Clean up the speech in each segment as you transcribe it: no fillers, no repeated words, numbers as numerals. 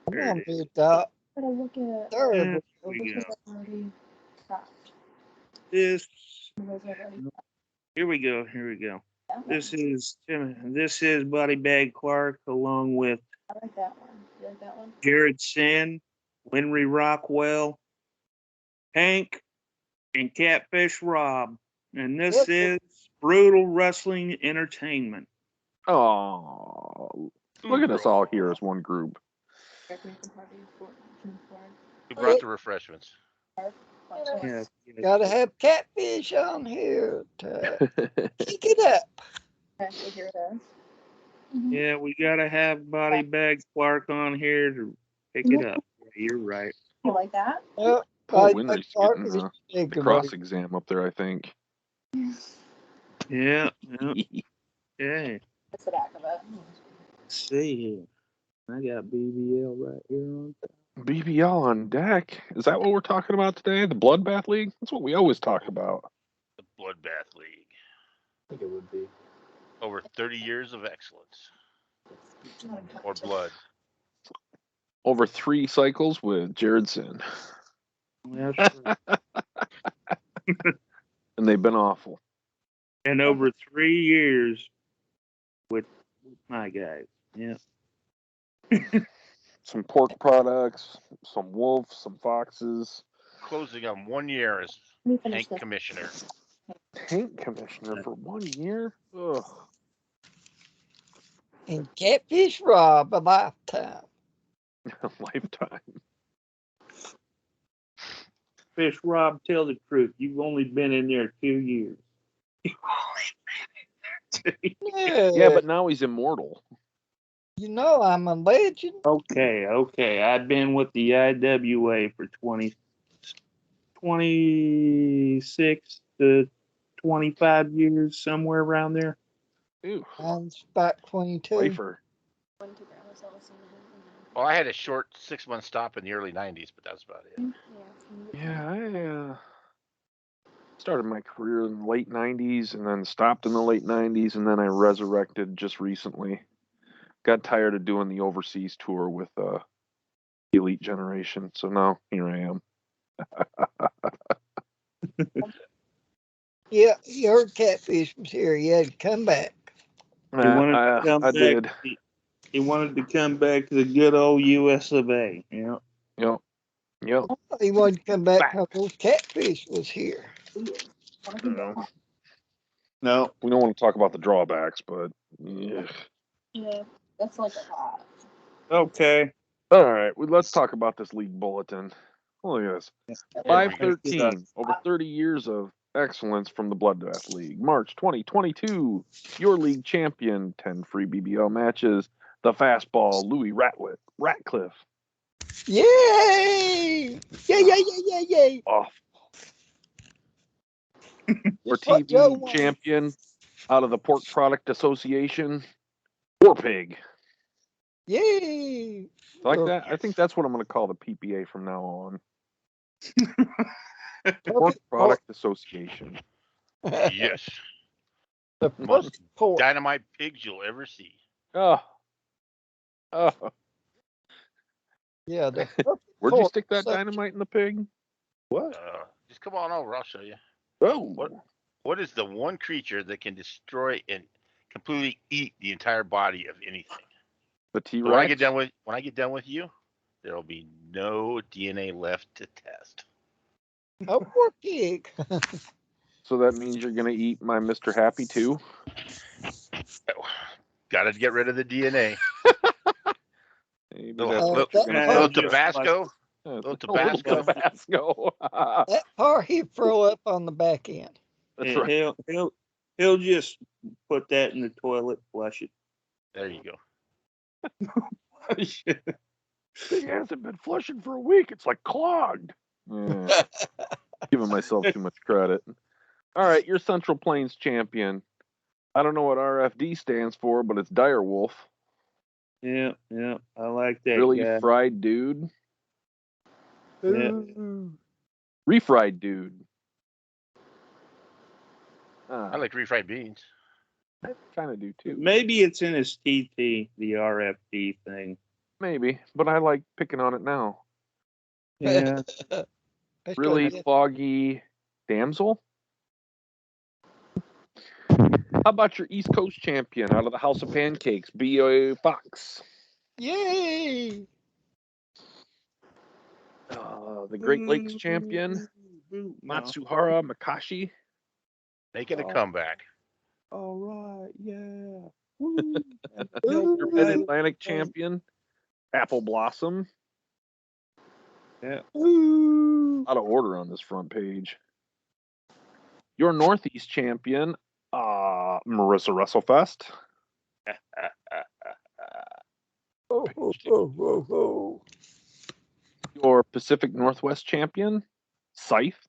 I'm There gonna it be is. top Gotta look at third. There we because go. I already stopped. This. Because I've already Here we go. Here we go. that one. This is Body Bag Clark along with I like that one. You like that one? Jared Sin, Winry Rockwell, Hank, and Catfish Rob. And this Yep. is Brutal Wrestling Entertainment. Oh, look at us all here as one group. Recreation party for Who brought the refreshments? Yeah. Gotta have catfish on here to kick it up. Okay, so here it is. Yeah, we gotta have Body Bag Clark on here to pick it up. Yeah, you're right. You like that? Yep. Poor I Winry's Clark getting is the big cross exam up there, I think. Yeah. Okay. That's the back of it. Let's see here. I got BBL right here on top. BBL on deck. Is that what we're talking about today? The Bloodbath League? That's what we always talk about. The Bloodbath League. I think it would be. Over 30 years of excellence. Or blood. Over 3 cycles with Jared Sin. That's right. And they've been awful. And over 3 years with my guys. Yeah. Some pork products, some wolves, some foxes. Closing on 1 year as Let me finish Hank this. Commissioner. Tank commissioner for 1 year? Ugh. and catfish Rob a lifetime. Lifetime. Fish Rob, tell the truth. You've only been in there 2 years. Yeah, Yeah, but now he's immortal. you know I'm a legend. Okay. I've been with the IWA for 26 to 25 years, somewhere around there. Ew. Mine's about 22. Wafer. Went to Grandma's house and Well, I had a short 6-month stop in the early 90s, but that's about it. Yeah, I started my career in the late 90s and then stopped in the late 90s and then I resurrected just recently. Got tired of doing the overseas tour with the Elite Generation, so now here I am. Yeah, your catfish was here. You had to come back. He wanted to come I back. did. He wanted to come back to the good old US of A. Yeah. Yep. Yep. He wanted to come back because those catfish was here. No, No. we don't want to talk about the drawbacks, but yeah. Yeah, that's like a lot. Okay. All right, let's talk about this league bulletin. Look at this. Here we go. 513, over 30 years of excellence from the Bloodbath League. March 2022, your league champion, 10 free BBL matches. The fastball, Louis Ratcliffe. Yay! Yay! Off. Our Just what Joe TV wanted. champion out of the Pork Product Association, War Pig. Yay! Like that? I think that's what I'm going to call the PPA from now on. Pork Product Association. Yes. The Most perfect pork. dynamite pigs you'll ever see. Oh. Yeah, the perfect Where'd you pork stick that suck- dynamite in the pig? What? Just come on over. I'll show you. Oh. What is the one creature that can destroy and completely eat the entire body of anything? The T-Rex? When I get done with you, there will be no DNA left to test. A pork pig. So that means you're going to eat my Mr. Happy too? Got to get rid of the DNA. Maybe Little- that's little- what you're that going part- to Tabasco. Little Tabasco. Tabasco. That part he throw up on the back end. That's Yeah, right. he'll just put that in the toilet, flush it. There you go. It hasn't been flushing for a week. It's like clogged. Yeah. Giving myself too much credit. All right, your Central Plains champion. I don't know what RFD stands for, but it's Dire Wolf. Yeah, I like that Really guy. fried dude. Yeah. Refried dude. I like refried beans. I kind of do too. Maybe it's in his TT, the RFD thing. Maybe, but I like picking on it now. Yeah. Let's Really go get- foggy damsel. How about your East Coast champion out of the House of Pancakes, B.A. Fox? Yay! The Great Lakes champion, No. Matsuhara Makashi. Making a Oh. comeback. All right. Yeah. Your Mid-Atlantic champion, Apple Blossom. Yeah. Ooh. Out of order on this front page. Your Northeast champion, Marissa WrestleFest. Oh, oh, oh, oh, oh. Your Pacific Northwest champion, Scythe.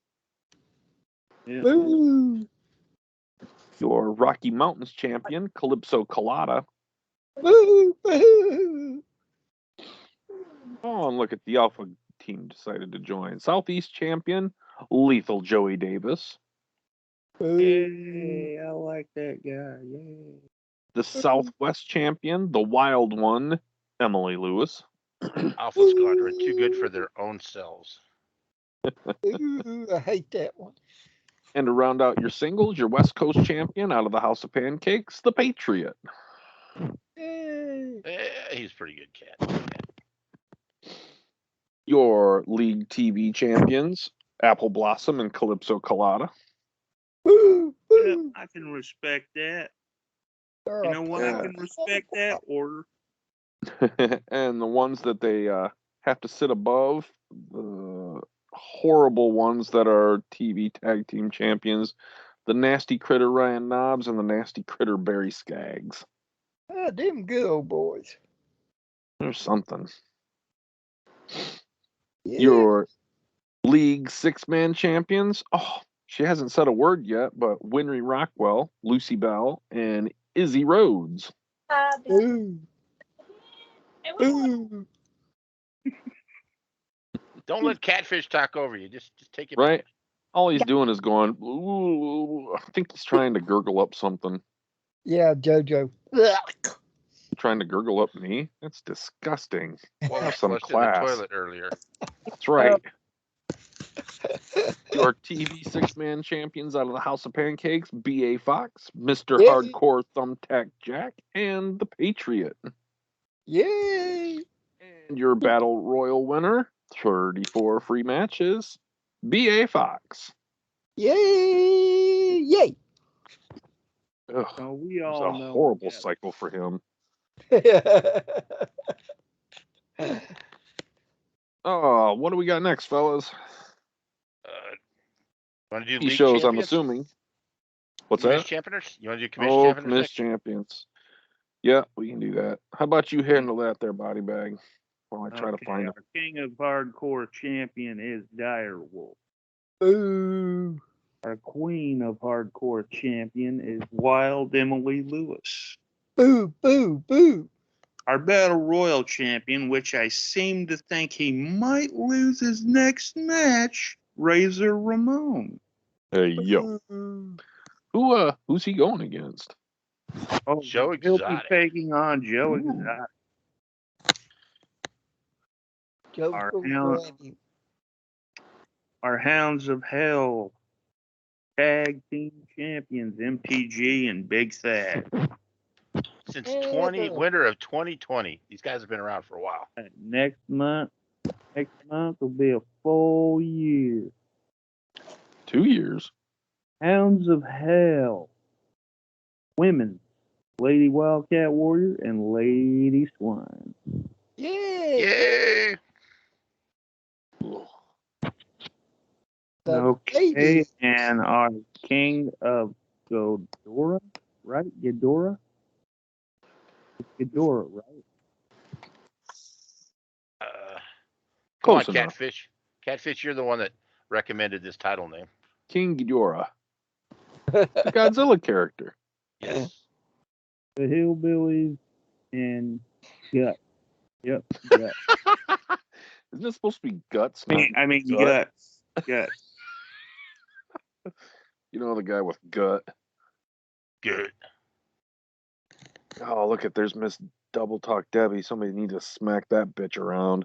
Yeah. Boo. Your Rocky Mountains champion, Calypso Colada. Boo. Boo. Oh, and look at the Alpha team decided to join. Southeast champion, Lethal Joey Davis. Boo. Yay, I like that guy. Yay. The Southwest champion, the Wild One, Emily Lewis. Alpha Squadron, too good for their own selves. Ooh, I hate that one. And to round out your singles, your West Coast champion out of the House of Pancakes, the Patriot. Yay. He's a pretty good cat. Your league TV champions, Apple Blossom and Calypso Colada. Boo. Yep, Boo. I can respect that. They're You a know why I can respect that order? And the ones that they have to sit above, the horrible ones that are TV tag team champions, the Nasty Critter Ryan Knobs and the Nasty Critter Barry Skaggs. Ah, them good old boys. There's something. Yeah. Your league 6-man champions. Oh, she hasn't said a word yet, but Winry Rockwell, Lucy Bell, and Izzy Rhodes. Boo. Boo. Boo. Don't let Catfish talk over you. Just take it. Right? All he's doing is going, ooh, I think he's trying to gurgle up something. Yeah, JoJo. Trying to gurgle up me? That's disgusting. Well, we Have some flushed in the class. toilet earlier. That's right. Your TV 6-man champions out of the House of Pancakes, B.A. Fox, Mr. Yay. Hardcore Thumbtack Jack, and the Patriot. Yay. And your Battle Royal winner, 34 free matches, B.A. Fox. Yay. Yay. Ugh, So we it was all a know horrible that. cycle for him. Oh, what do we got next, fellas? Want to do He league shows, I'm champions? assuming. What's Commish that? champions? You want to do commish Oh, champions? Commish next? champions. Yeah, we can do that. How about you handle that there, body bag, while I try to Okay, find it? our king of hardcore champion is Direwolf. Boo. Our queen of hardcore champion is Wild Emily Lewis. Boo. Boo. Boo. Our battle royal champion, which I seem to think he might lose his next match, Razor Ramon. Hey, yo. Boo. Who's he going against? Oh, Joe he'll be Exotic. taking on Joe Ooh. Exotic. Joe Our goes hound- Randy. Our Hounds of Hell tag team champions, MTG and Big Thad. Since Yeah. winter of 2020. These guys have been around for a while. Next month will be a full year. 2 years. Hounds of Hell. Women, Lady Wildcat Warrior and Lady Swine. Yay. Yay! The Okay, ladies. and our King of Ghidorah, right? Ghidorah? It's Ghidorah, right? Come on, Close enough. Catfish. Catfish, you're the one that recommended this title name. King Ghidorah, the Godzilla character. Yes. The Hillbillies and Gut. Yep, Gut. Isn't it supposed to be guts? I mean Gut? Guts. Gut. You know the guy with gut. Good. Oh, look at there's Miss Double Talk Debbie. Somebody needs to smack that bitch around.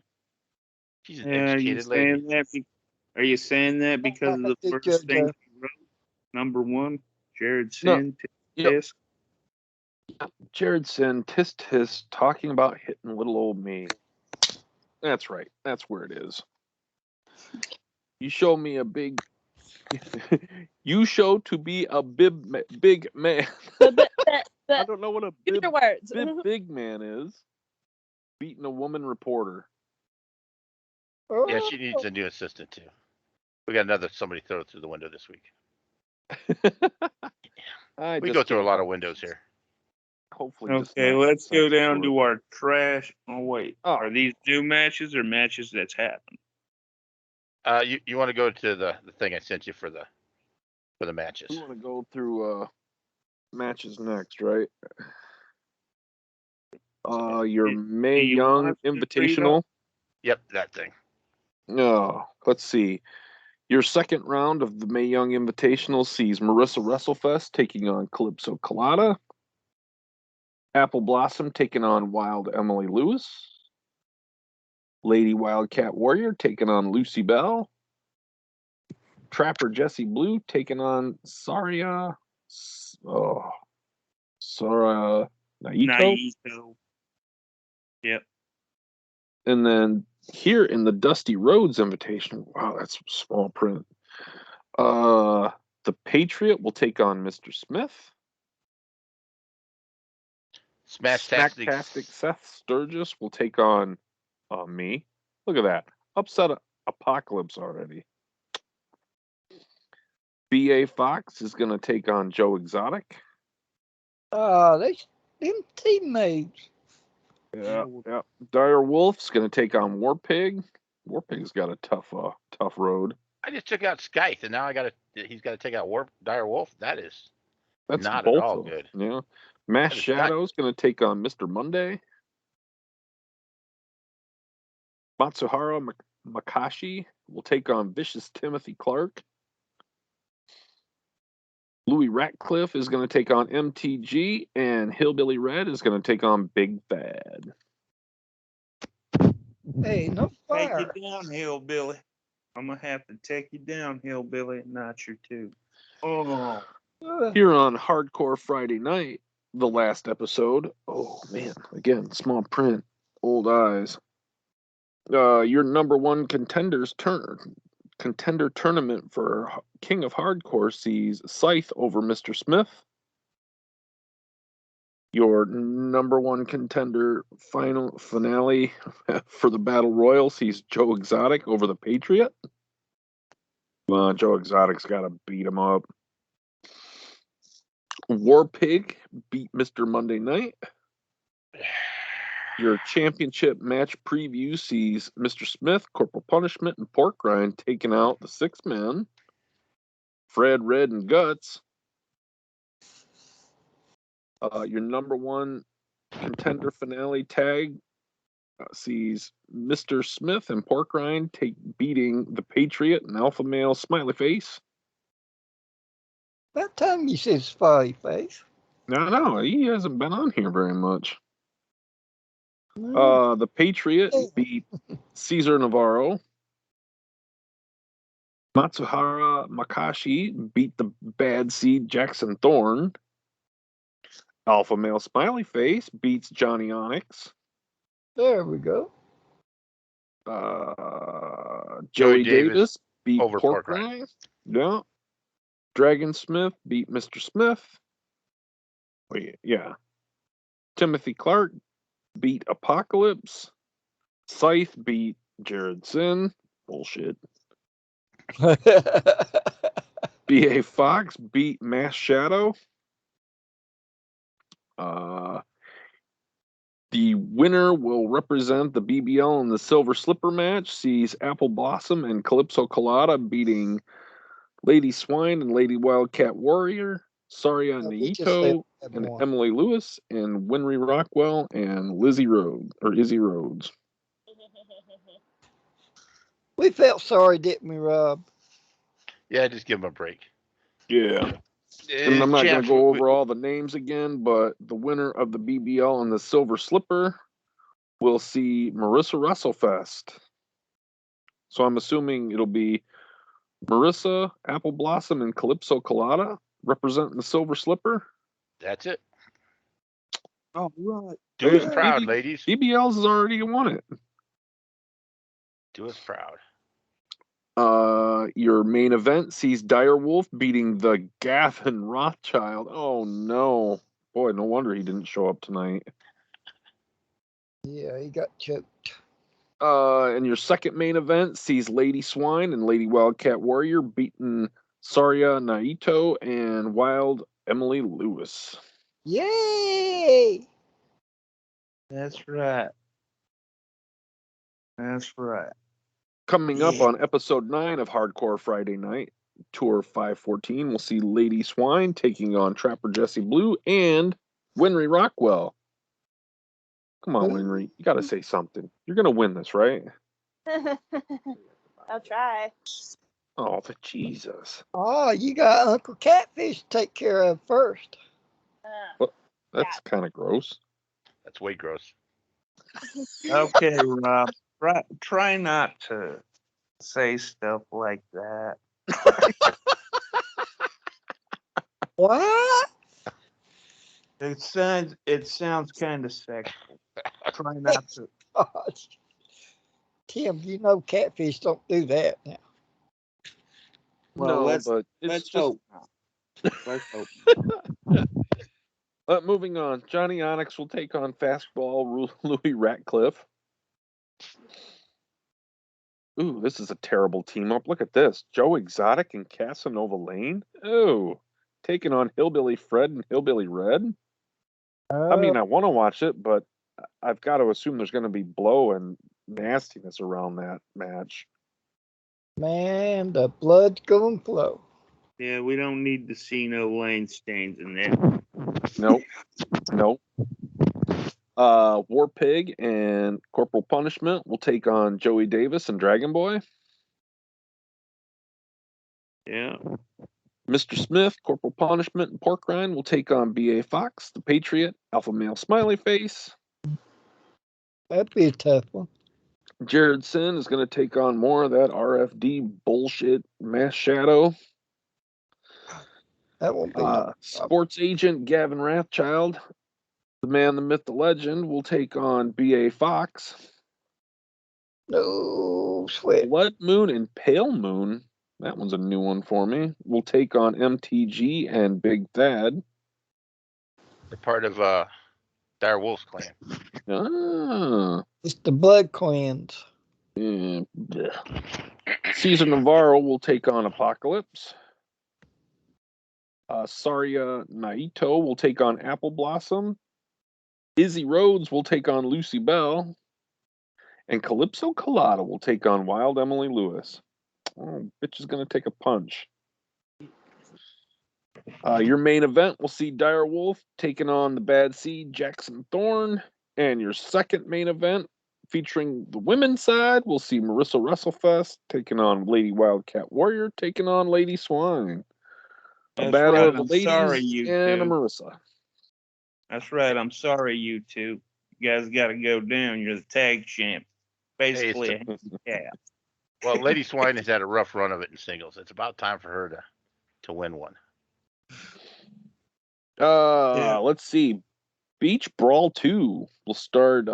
She's an Yeah, are you educated lady. saying that? Are you saying that because of the Did first you, thing she wrote? Number one, Jared No. Sin. Yep. Tisk. Jared Sin, tisk talking about hitting little old me. That's right. That's where it is. You show me a big. You show to be a big man. I don't know what a Use big, your words. big man is. Beating a woman reporter. Yeah, she needs a new assistant too. We got somebody throw it through the window this week. We go through a lot of windows here. Hopefully, just Okay, not let's go sex down tour. to our trash. Oh wait, Oh. are these new matches or matches that's happened? You want to go to the thing I sent you for the matches? We want to go through matches next, right? Your Mae you Young want to read Invitational. Yep, that thing. No, let's see. Your second round of the Mae Young Invitational sees Marissa WrestleFest taking on Calypso Colada. Apple Blossom taking on Wild Emily Lewis. Lady Wildcat Warrior taking on Lucy Bell. Trapper Jessie Blue taking on Saraya Naito. Naito. Yep. And then here in the Dusty Rhodes Invitational, wow, that's small print. The Patriot will take on Mr. Smith. Smacktastic Seth Sturgis will take on me. Look at that. Upset Apocalypse already. B.A. Fox is going to take on Joe Exotic. Them teammates. Yeah. Dire Wolf's going to take on War Pig. War Pig's got a tough road. I just took out Scythe, and now he's got to take out Dire Wolf. That's not both at all of them. good. Yeah. Mass That is Shadow's going to take on Mr. Monday. Matsuhara Makashi will take on Vicious Timothy Clark. Louis Ratcliffe is going to take on MTG, and Hillbilly Red is going to take on Big Bad. Hey, no Take fire. you down, Hillbilly. I'm gonna have to take you down, Hillbilly, and not your two. Oh, Here on Hardcore Friday Night, the last episode. Oh man, again, small print, old eyes. Your number one contender tournament for King of Hardcore sees Scythe over Mr. Smith. Your number one contender final finale for the Battle Royal sees Joe Exotic over the Patriot. Joe Exotic's got to beat him up. War Pig beat Mr. Monday Night. Your championship match preview sees Mr. Smith, Corporal Punishment, and Pork Rind taking out the 6 men. Fred, Red, and Guts. Your number one contender finale tag sees Mr. Smith and Pork Rind beating the Patriot and Alpha Male Smiley Face. About time you said Smiley Face. No, he hasn't been on here very much. Mm. The Patriot beat Cesar Navarro. Matsuhara Makashi beat the Bad Seed Jackson Thorne. Alpha Male Smiley Face beats Johnny Onyx. There we go. Joey Davis beat over Pork Rind. Rind. Yeah. Dragon Smith beat Mr. Smith. Yeah. Timothy Clark beat Apocalypse. Scythe beat Jared Sin. Bullshit. B.A. Fox beat Mass Shadow. The winner will represent the BBL in the Silver Slipper match. Sees Apple Blossom and Calypso Colada beating Lady Swine and Lady Wildcat Warrior. Saraya Naito and Emily Lewis, and Winry Rockwell and Izzy Rhodes. We felt sorry, didn't we, Rob? Yeah, just give him a break. Yeah. And I'm not going Jeff, to go over all the names again, but the winner of the BBL and the Silver Slipper will see Marissa Wrestlefest. So I'm assuming it'll be Marissa, Apple Blossom, and Calypso Colada representing the Silver Slipper. That's it. Oh, right. Do us Hey, proud, ladies. BBLs has already won it. Do us proud. Your main event sees Direwolf beating the Gavin Rothschild. Oh no. Boy, no wonder he didn't show up tonight. Yeah, he got choked. And your second main event sees Lady Swine and Lady Wildcat Warrior beating Saria Naito and Wild Emily Lewis. Yay! That's right. That's right. Coming up Yeah. on episode 9 of Hardcore Friday Night, Tour 514, we'll see Lady Swine taking on Trapper Jesse Blue and Winry Rockwell. Come on, Winry. You got to say something. You're going to win this, right? I'll try. Oh, the Jesus. Oh, you got Uncle Catfish to take care of first. That's kind of gross. That's way gross. Okay, Rob. Try not to say stuff like that. What? It sounds kind of sexual. Try not to. Gosh. Tim, you know Catfish don't do that now. Well, No, let's but it's let's just hope not. Let's hope. moving on. Johnny Onyx will take on fastball Louis Ratcliffe. Ooh, this is a terrible team up. Look at this. Joe Exotic and Casanova Lane. Ooh, taking on Hillbilly Fred and Hillbilly Red. I mean, I want to watch it, but I've got to assume there's going to be blow and nastiness around that match. Man, the blood's gonna flow. Yeah, we don't need to see no lane stains in there. Nope. Nope. War Pig and Corporal Punishment will take on Joey Davis and Dragon Boy. Yeah. Mr. Smith, Corporal Punishment, and Pork Rind will take on B.A. Fox, the Patriot, Alpha Male Smiley Face. That'd be a tough one. Jared Sin is going to take on more of that RFD bullshit Mass Shadow. That won't be no Sports Agent Gavin Rathchild, the man, the myth, the legend, will take on B.A. Fox. no sweat. Blood Moon and Pale Moon, that one's a new one for me, will take on MTG and Big Thad. They're part of Dire Wolf's clan. Ah, It's the blood cleanse. yeah. Blech. Caesar Navarro will take on Apocalypse. Saria Naito will take on Apple Blossom. Izzy Rhodes will take on Lucy Bell. And Calypso Colada will take on Wild Emily Lewis. Oh, bitch is going to take a punch. Your main event will see Dire Wolf taking on the Bad Seed Jackson Thorne. And your second main event, featuring the women's side, we'll see Marissa Wrestlefest taking on Lady Wildcat Warrior, taking on Lady Swine. A That's battle right. of the I'm ladies sorry, you and a two. Marissa. That's right. I'm sorry, you two. You guys got to go down. You're the tag champ. Basically, a handicap. Well, Lady Swine has had a rough run of it in singles. It's about time for her to win one. Let's see. Beach Brawl 2 will start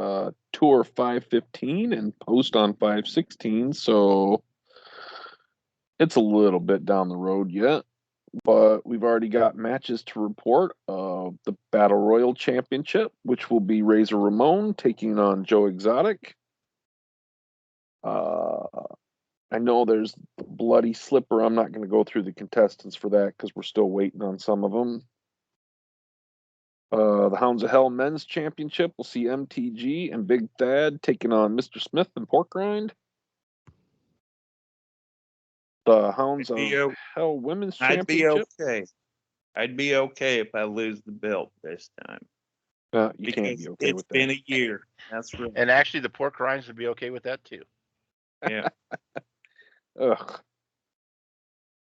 Tour 515 and post on 516, so it's a little bit down the road yet. But we've already got matches to report. The Battle Royal Championship, which will be Razor Ramon taking on Joe Exotic. I know there's the Bloody Slipper. I'm not going to go through the contestants for that because we're still waiting on some of them. The Hounds of Hell Men's Championship will see MTG and Big Thad taking on Mr. Smith and Pork Rind. The Hounds of Hell Women's I'd be Championship. okay. I'd be okay if I lose the belt this time. You can't be okay it's with been that. a year. That's right. And actually, the Pork Rinds would be okay with that too. Yeah. Ugh.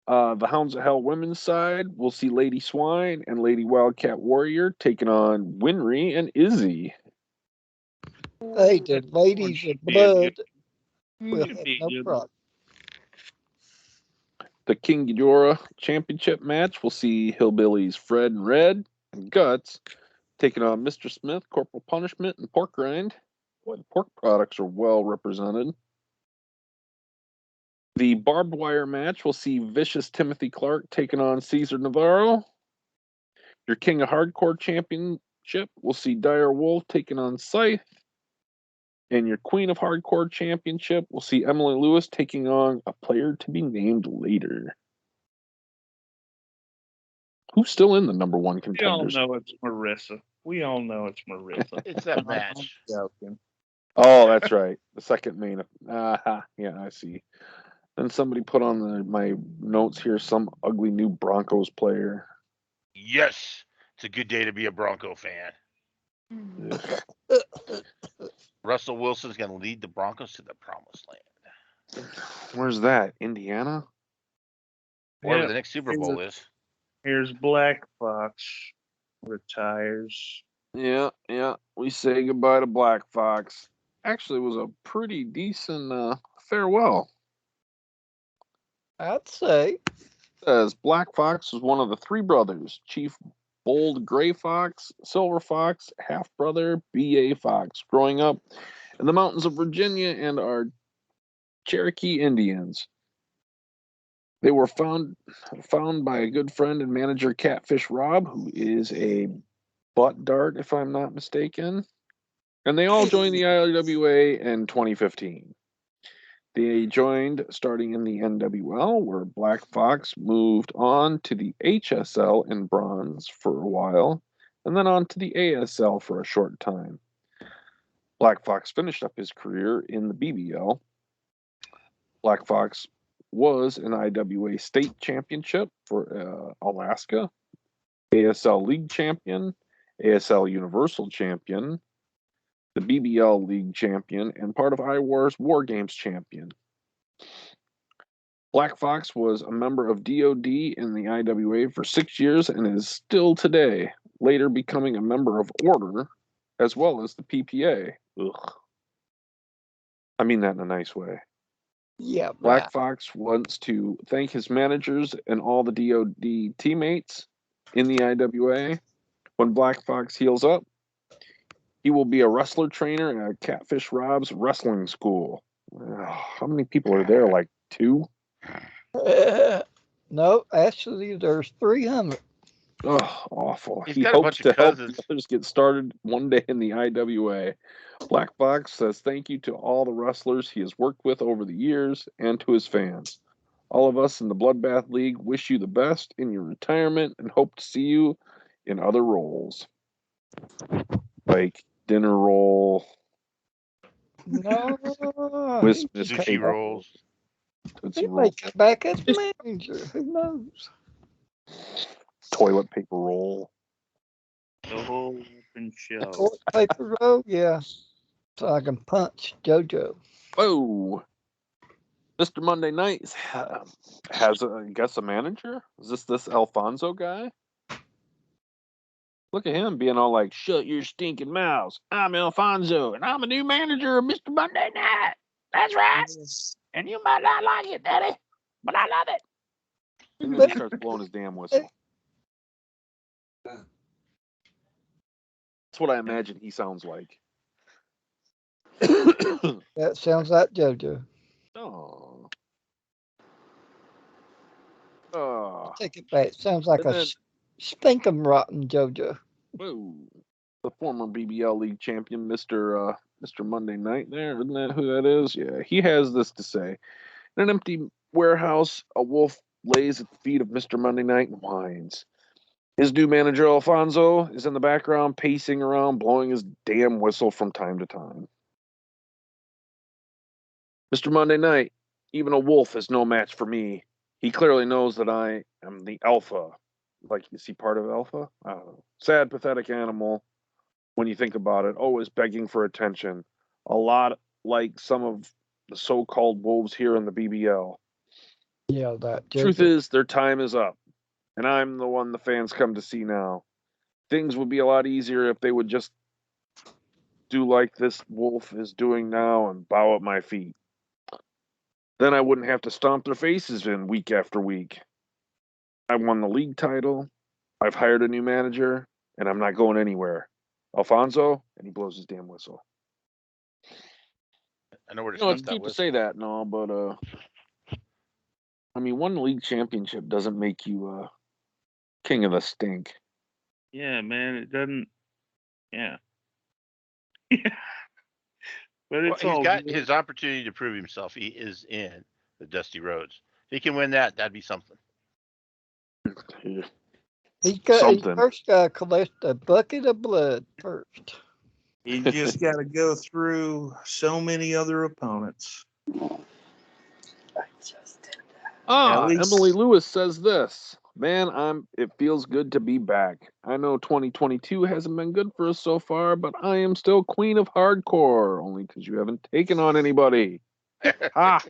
The Hounds of Hell women's side, we'll see Lady Swine and Lady Wildcat Warrior taking on Winry and Izzy. Hey, the ladies should of be a blood good- will should have be no good. problem. The King Ghidorah championship match, we'll see Hillbillies Fred and Red and Guts taking on Mr. Smith, Corporal Punishment, and Pork Rind. Boy, the pork products are well represented. The barbed wire match, we'll see Vicious Timothy Clark taking on Cesar Navarro. Your King of Hardcore championship, we'll see Dire Wolf taking on Scythe. And your Queen of Hardcore championship, we'll see Emily Lewis taking on a player to be named later. Who's still in the number one We all contenders? know it's Marissa. We all know it's Marissa. It's that match. Joking. Oh, that's right. The second main. Yeah, I see. Then somebody put on my notes here some ugly new Broncos player. Yes, it's a good day to be a Bronco fan. Ugh. Russell Wilson's going to lead the Broncos to the promised land. Where's that? Indiana? Wherever Yeah, the next Super Bowl is. Here's Black Fox retires. Yeah. We say goodbye to Black Fox. Actually, it was a pretty decent farewell. I'd say. Says Black Fox was one of the three brothers, Chief Bold Gray Fox, Silver Fox, half brother B.A. Fox, growing up in the mountains of Virginia and our Cherokee Indians. They were found by a good friend and manager, Catfish Rob, who is a butt dart, if I'm not mistaken. And they all joined the IWA in 2015. They joined starting in the NWL, where Black Fox moved on to the HSL in bronze for a while, and then on to the ASL for a short time. Black Fox finished up his career in the BBL. Black Fox was an IWA state championship for Alaska, ASL League champion, ASL Universal champion, the BBL League champion, and part of IWAR's War Games champion. Black Fox was a member of DOD in the IWA for 6 years and is still today, later becoming a member of Order, as well as the PPA. Ugh. I mean that in a nice way. Yeah, Black right. Fox wants to thank his managers and all the DOD teammates in the IWA. When Black Fox heals up, he will be a wrestler trainer at Catfish Rob's wrestling school. How many people are there? Like 2? No, actually, there's 300. Oh, awful. He's He got a hopes bunch to of help cousins. the others get started one day in the IWA. Black Fox says thank you to all the wrestlers he has worked with over the years and to his fans. All of us in the Bloodbath League wish you the best in your retirement and hope to see you in other roles. Like dinner roll, No, Christmas Sushi cake, rolls. Tootsie he roll, may come back as manager. Who knows? toilet paper roll. The whole open show. Toilet paper roll, yeah. So I can punch JoJo. Whoa. Mr. Monday Night has, I guess, a manager? Is this Alfonso guy? Look at him being all like, shut your stinking mouths. I'm Alfonso, and I'm a new manager of Mr. Monday Night. That's right. And you might not like it, Daddy, but I love it. And then he starts blowing his damn whistle. That's what I imagine he sounds like. That sounds like JoJo. Oh. Take it back. Sounds like And a then- stinkum rotten JoJo. Whoa. The former BBL League champion, Mr. Monday Night there. Isn't that who that is? Yeah, he has this to say. In an empty warehouse, a wolf lays at the feet of Mr. Monday Night and whines. His new manager, Alfonso, is in the background, pacing around, blowing his damn whistle from time to time. Mr. Monday Night, even a wolf is no match for me. He clearly knows that I am the alpha. Like, is he part of alpha? I don't know. Sad, pathetic animal. When you think about it, always begging for attention. A lot like some of the so-called wolves here in the BBL. Yeah, that. Truth is, their time is up, and I'm the one the fans come to see now. Things would be a lot easier if they would just do like this Wolf is doing now and bow at my feet. Then I wouldn't have to stomp their faces in week after week. I won the league title. I've hired a new manager, and I'm not going anywhere. Alfonso, and he blows his damn whistle. I know where to You know, it's sniff that cute to whistle. say that and all, but I mean, one league championship doesn't make you king of the stink. Yeah, man, it doesn't. Yeah. But Well, it's he's all got good. his opportunity to prove himself. He is in the Dusty Rhodes. If he can win that, that'd be something. He Something. first got to collect a bucket of blood first. You just got to go through so many other opponents. Ah, At least- Emily Lewis says this. Man, it feels good to be back. I know 2022 hasn't been good for us so far, but I am still queen of hardcore, only because you haven't taken on anybody. Ha!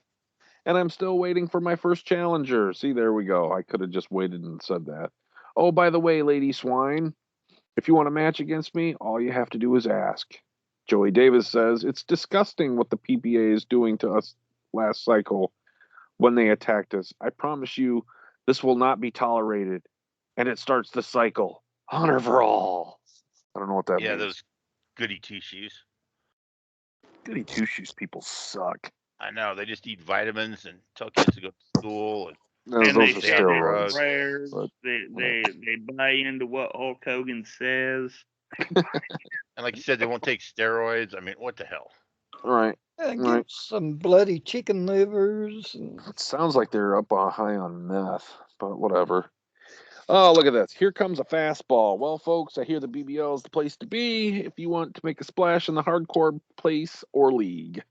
And I'm still waiting for my first challenger. See, there we go. I could have just waited and said that. Oh, by the way, Lady Swine, if you want a match against me, all you have to do is ask. Joey Davis says, it's disgusting what the PPA is doing to us last cycle when they attacked us. I promise you, this will not be tolerated. And it starts the cycle. Honor for all. I don't know what that Yeah, means. those goody two shoes. Goody two shoes people suck. I know. They just eat vitamins and tell kids to go to school. And Those And they are say their steroids. prayers. but- They buy into what Hulk Hogan says. like you said, they won't take steroids. I mean, what the hell? All right. Get Right. some bloody chicken livers. And It sounds like they're up high on meth, but whatever. Oh, look at this. Here comes a fastball. Well, folks, I hear the BBL is the place to be if you want to make a splash in the hardcore place or league.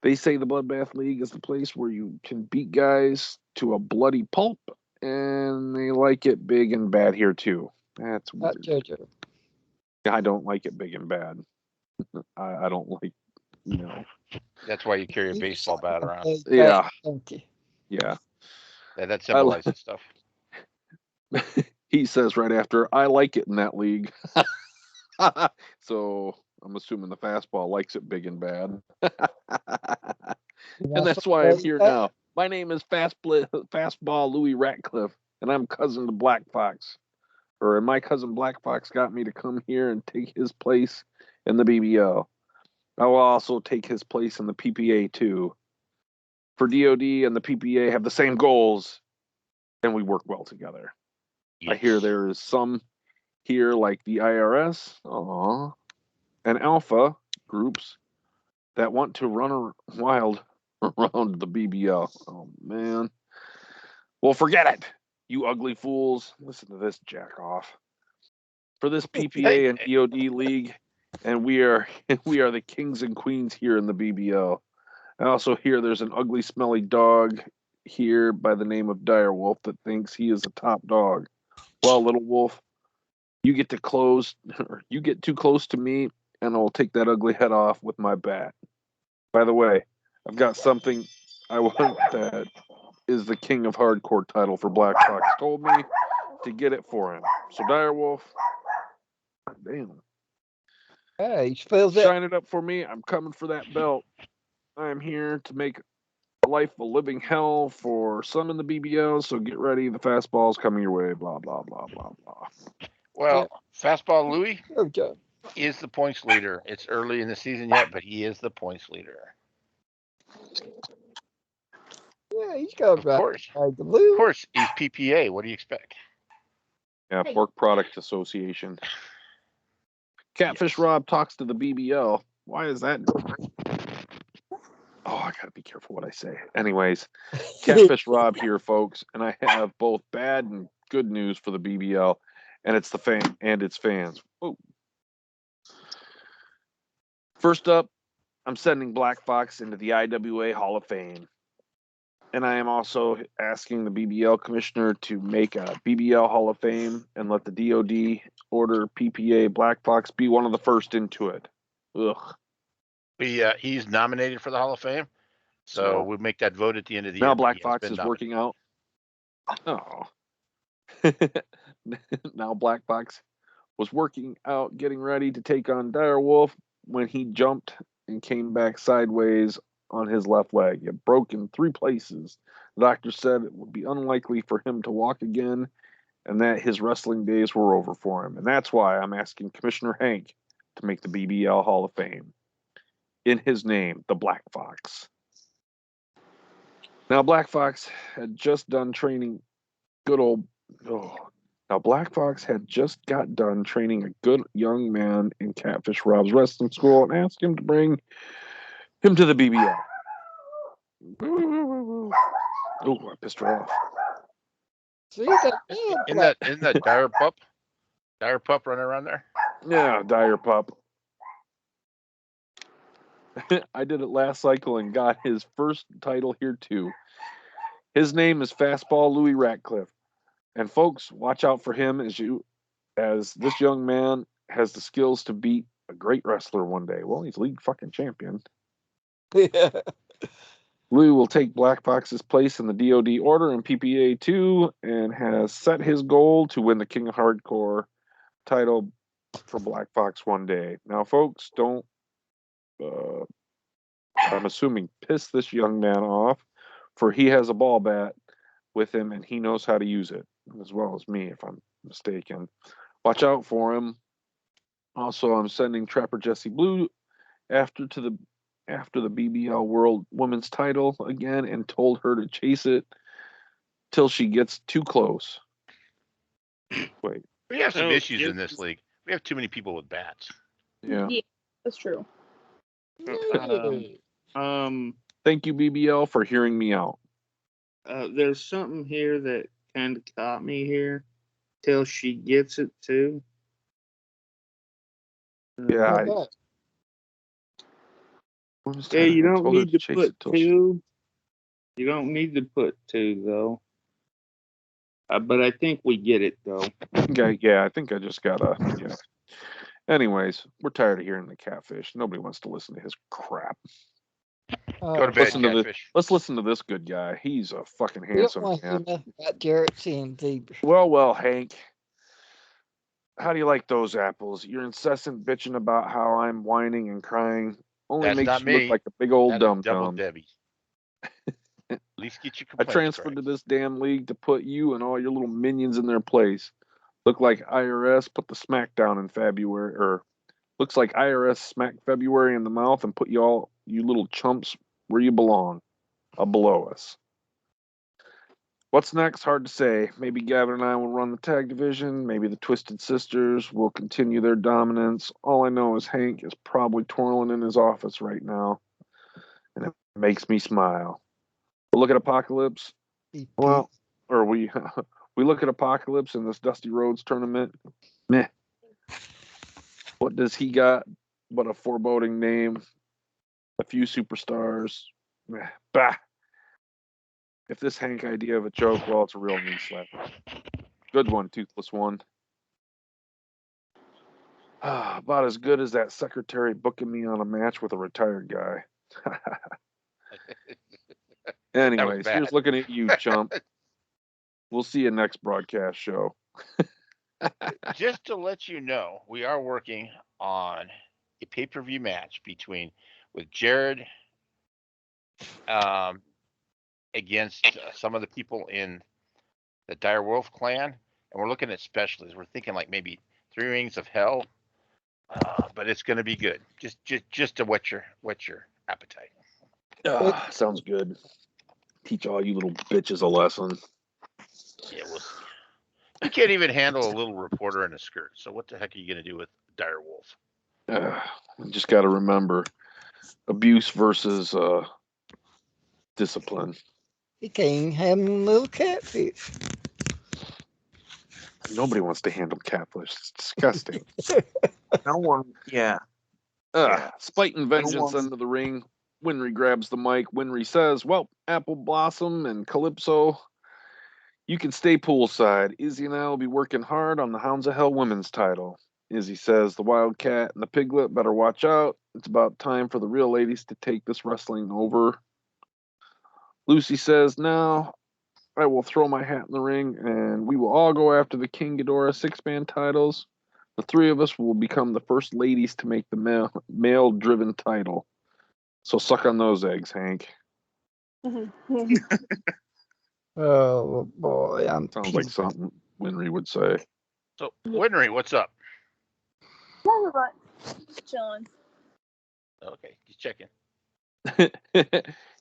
They say the Bloodbath League is the place where you can beat guys to a bloody pulp, and they like it big and bad here, too. That's not weird. JoJo. I don't like it big and bad. I don't like, you know. That's why you carry a baseball bat around. Yeah. Funky. Yeah. That symbolizes stuff. He says right after, I like it in that league. So I'm assuming the fastball likes it big and bad. And that's why I'm here now. My name is Fastball Louis Ratcliffe, and I'm cousin to Black Fox. Or my cousin Black Fox got me to come here and take his place in the BBL. I will also take his place in the PPA too. For DOD and the PPA have the same goals, and we work well together. I hear Yes. there is some here like the IRS, and Alpha groups that want to run wild around the BBL. Oh man. Well, forget it, you ugly fools. Listen to this jack off. For this PPA and DOD league, and we are the kings and queens here in the BBL. I also hear there's an ugly, smelly dog here by the name of Direwolf that thinks he is a top dog. Well, little wolf, you get too close to me, and I'll take that ugly head off with my bat. By the way, I've got something I want that is the King of Hardcore title for Black Fox. Told me to get it for him. So Direwolf, damn, Yeah, he spells it. shine it up for me. I'm coming for that belt. I'm here to make life a living hell for some in the BBL, so get ready. The fastball's coming your way. Blah, blah, blah, blah, blah. Well, Fastball Louis JoJo. is the points leader. It's early in the season yet, but he is the points leader. Yeah, he's got Of right. course. Like the blue. Of course, he's PPA. What do you expect? Yeah, Pork Product Association. Catfish Yes. Rob talks to the BBL. Why is that? Oh, I gotta be careful what I say. Anyways, Catfish Rob here, folks, and I have both bad and good news for the BBL, and it's the fan and its fans. Whoa. First up, I'm sending Black Fox into the IWA Hall of Fame. And I am also asking the BBL commissioner to make a BBL Hall of Fame and let the DOD order PPA Black Fox be one of the first into it. Ugh. He's nominated for the Hall of Fame. So we'll make that vote at the end of the Now year. Black He has Fox been is nominated. working out. Oh. Now Black Fox was working out, getting ready to take on Direwolf when he jumped and came back sideways on his left leg. It broke in 3 places. The doctor said it would be unlikely for him to walk again and that his wrestling days were over for him. And that's why I'm asking Commissioner Hank to make the BBL Hall of Fame. In his name, the Black Fox. Now, Black Fox had just done training Now, Black Fox had just got done training a good young man in Catfish Rob's wrestling school and asked him to bring him to the BBL. Oh, I pissed her off. See that? Isn't that Dire Pup? Dire Pup running around there? Yeah, Dire Pup. I did it last cycle and got his first title here too. His name is Fastball Louis Ratcliffe. And folks, watch out for him as this young man has the skills to beat a great wrestler one day. Well, he's league fucking champion. Yeah. Louis will take Black Fox's place in the DOD order in PPA 2 and has set his goal to win the King of Hardcore title for Black Fox one day. Now, folks, don't, I'm assuming, piss this young man off, for he has a ball bat with him and he knows how to use it, as well as me, if I'm mistaken. Watch out for him. Also, I'm sending Trapper Jessie Blue after the BBL World Women's title again and told her to chase it till she gets too close. Wait. We have some Oh, issues yes. in this league. We have too many people with bats. Yeah. That's true. Thank you, BBL, for hearing me out. There's something here that kind of caught me here till she gets it too. Yeah. Yeah, you I don't told her need to chase put it till she- 2. You don't need to put 2 though. But I think we get it though. Okay, yeah, I think I just gotta. Yeah. Anyways, we're tired of hearing the Catfish. Nobody wants to listen to his crap. Go to bed, Listen to the- Catfish. Let's listen to this good guy. He's a fucking We don't handsome want to hear man. nothing about Jarrett seeing zebras. Well, Hank. How do you like those apples? Your incessant bitching about how I'm whining and crying only That's makes not you me. look like a big old That is dum Double dum. Debbie. At least get your I complaints transferred to correct. this damn league to put you and all your little minions in their place. Look like IRS put the smackdown in February, or looks like IRS smacked February in the mouth and put you little chumps, where you belong, below us. What's next? Hard to say. Maybe Gavin and I will run the tag division. Maybe the Twisted Sisters will continue their dominance. All I know is Hank is probably twirling in his office right now, and it makes me smile. But look at Apocalypse. Well, or we look at Apocalypse in this Dusty Rhodes tournament. Meh. What does he got but a foreboding name, a few superstars? Meh. Bah. If this Hank idea of a joke, well, it's a real knee slap. Good one, Toothless One. About as good as that secretary booking me on a match with a retired guy. Anyways, bad. here's looking at you, chump. We'll see you next broadcast show. Just to let you know, we are working on a pay-per-view match with Jared against some of the people in the Dire Wolf clan, and we're looking at specialties. We're thinking like maybe 3 Rings of Hell, but it's going to be good. Just to whet your appetite. Sounds good. Teach all you little bitches a lesson. Yeah, we'll see. You can't even handle a little reporter in a skirt. So what the heck are you going to do with Dire Wolf? Just got to remember, abuse versus discipline. He can't handle a little catfish. Nobody wants to handle catfish. It's disgusting. No one. Yeah. Spite and vengeance No one- under the ring. Winry grabs the mic. Winry says, well, Apple Blossom and Calypso, you can stay poolside. Izzy and I will be working hard on the Hounds of Hell women's title. Izzy says, the Wildcat and the Piglet better watch out. It's about time for the real ladies to take this wrestling over Lucy says, now I will throw my hat in the ring and we will all go after the King Ghidorah 6-man titles. The three of us will become the first ladies to make the male-driven title. So suck on those eggs, Hank. Oh boy, I'm Sounds like something Winry would say. So, Winry, what's up? Chilling. Okay, just checking.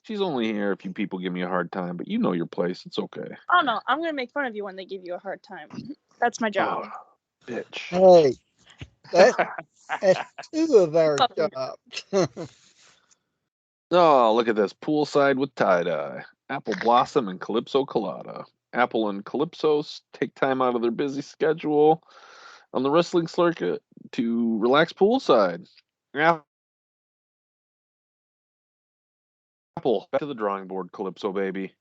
She's only here if you people give me a hard time, but you know your place. It's okay. Oh no, I'm gonna make fun of you when they give you a hard time. That's my job. Oh, bitch. Hey, that's two of our jobs. Oh, look at this. Poolside with tie-dye. Apple Blossom and Calypso Colada. Apple and Calypso take time out of their busy schedule on the wrestling circuit to relax poolside. Apple, back to the drawing board, Calypso baby.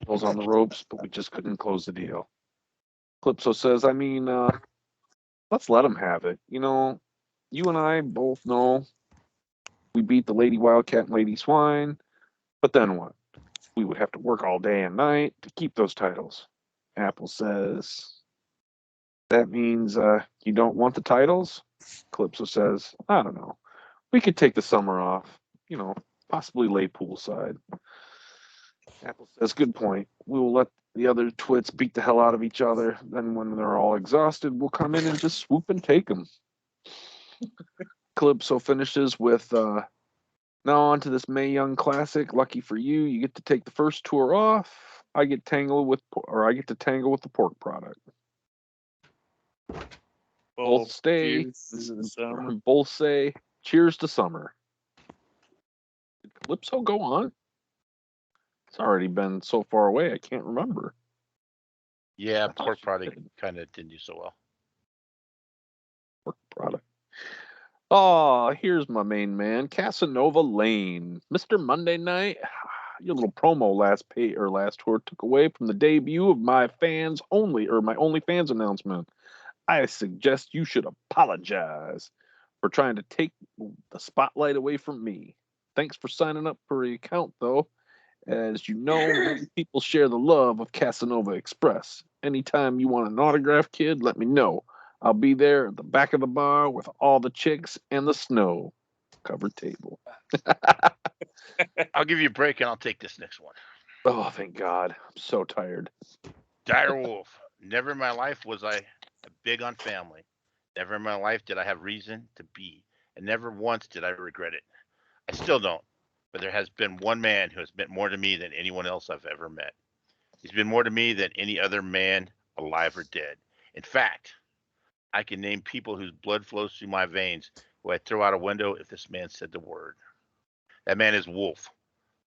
Was on the ropes, but we just couldn't close the deal. Calypso says, I mean, let's let him have it. You know, you and I both know we beat the Lady Wildcat and Lady Swine, but then what? We would have to work all day and night to keep those titles. Apple says, that means you don't want the titles? Calypso says, I don't know. We could take the summer off, you know, possibly lay poolside. Apple says, good point. We will let the other twits beat the hell out of each other. Then when they're all exhausted, we'll come in and just swoop and take them. Calypso finishes with, now on to this Mae Young Classic. Lucky for you, you get to take the first tour off. I get to tangle with the pork product. Both stay. Both say, cheers to summer. Did Calypso go on? It's already been so far away, I can't remember. Yeah, pork product kind of didn't do so well. Pork product. Oh, here's my main man, Casanova Lane. Mr. Monday Night, your little promo last tour took away from the debut of my OnlyFans announcement. I suggest you should apologize for trying to take the spotlight away from me. Thanks for signing up for the account, though. As you know, many people share the love of Casanova Express. Anytime you want an autograph, kid, let me know. I'll be there at the back of the bar with all the chicks and the snow. Covered table. I'll give you a break and I'll take this next one. Oh, thank God. I'm so tired. Dire Wolf. Never in my life was I big on family. Never in my life did I have reason to be. And never once did I regret it. I still don't. But there has been one man who has meant more to me than anyone else I've ever met. He's been more to me than any other man, alive or dead. In fact, I can name people whose blood flows through my veins who I'd throw out a window if this man said the word. That man is Wolf,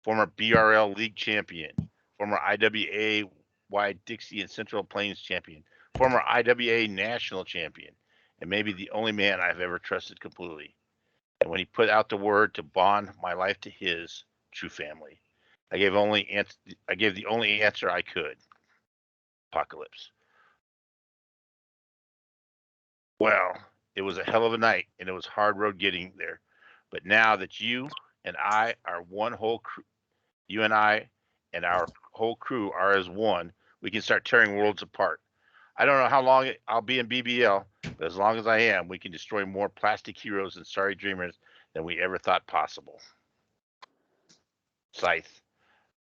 former BRL League champion, former IWA Wide Dixie and Central Plains champion, former IWA national champion, and maybe the only man I've ever trusted completely. And when he put out the word to bond my life to his true family, I gave the only answer I could. Apocalypse. Well, it was a hell of a night, and it was hard road getting there. But now that you and I are one whole crew, you and I and our whole crew are as one, we can start tearing worlds apart. I don't know how long I'll be in BBL, but as long as I am, we can destroy more plastic heroes and sorry dreamers than we ever thought possible. Scythe.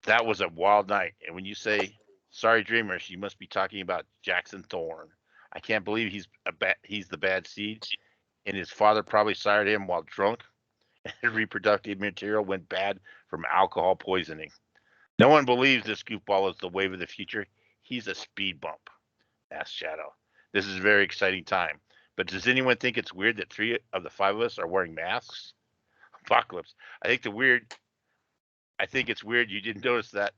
That was a wild night. And when you say sorry dreamers, you must be talking about Jackson Thorne. I can't believe he's the bad seed, and his father probably sired him while drunk, and his reproductive material went bad from alcohol poisoning. No one believes this goofball is the wave of the future. He's a speed bump. Asked Shadow. This is a very exciting time. But does anyone think it's weird that 3 of the 5 of us are wearing masks? Apocalypse. I think it's weird you didn't notice that